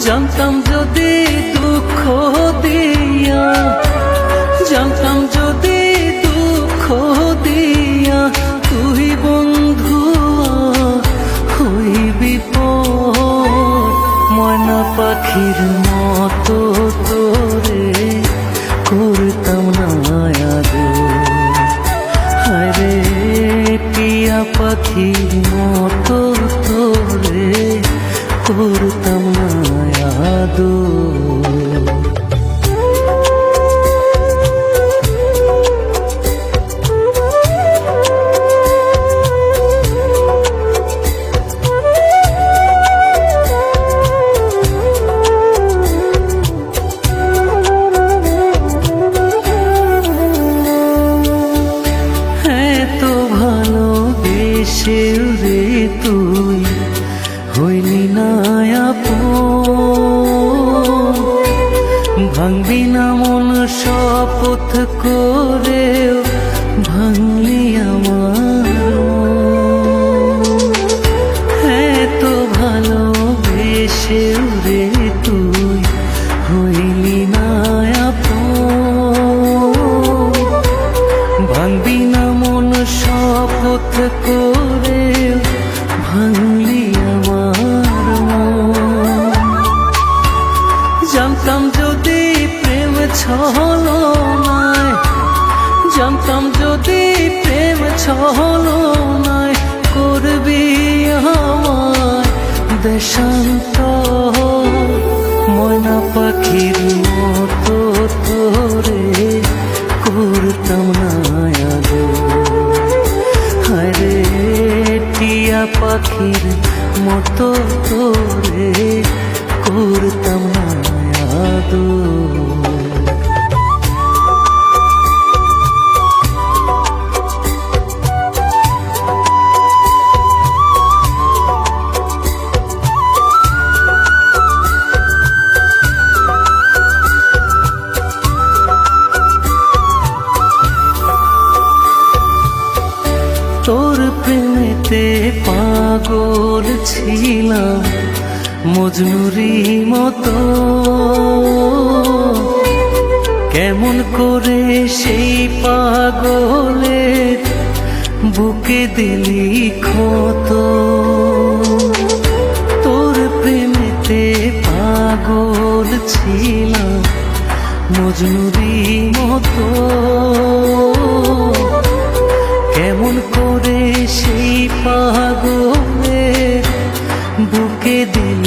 জানতাম যদি দুঃখ দিয়া, জানতাম যদি দুঃখ দিয়া তুই বন্ধু হইবি পর। ময়না পাখির মতো তোরে করতাম না আদর। হায়রে টিয়া পাখির মতো তোরে করতাম না আদর। রে তুই হইলি না আপন, ভাঙবি না মন শপথ করে ভাঙলি আমার। এত ভালোবেসে রে তুই হইলি না আপন, ভাঙবি না মন শপথ করে ভাঙলি আমার মন। জানতাম যদি প্রেম ছলনায়, জানতাম যদি প্রেম ছলনায় করবি আমায় দেশান্তর। ময়না পাখির মতো তোরে করতাম না আদর। হায়রে টিয়া পাখির মতো তোরে করতাম না আদর। তোর প্রেমেতে পাগল ছিলাম মজনুরি মতো, কেমন করে সেই পাগলের বুকে দিলি ক্ষত। তোর প্রেমেতে পাগল ছিলাম মজনুরি মতো, কেমন করে সেই পাগলের বুকে দিল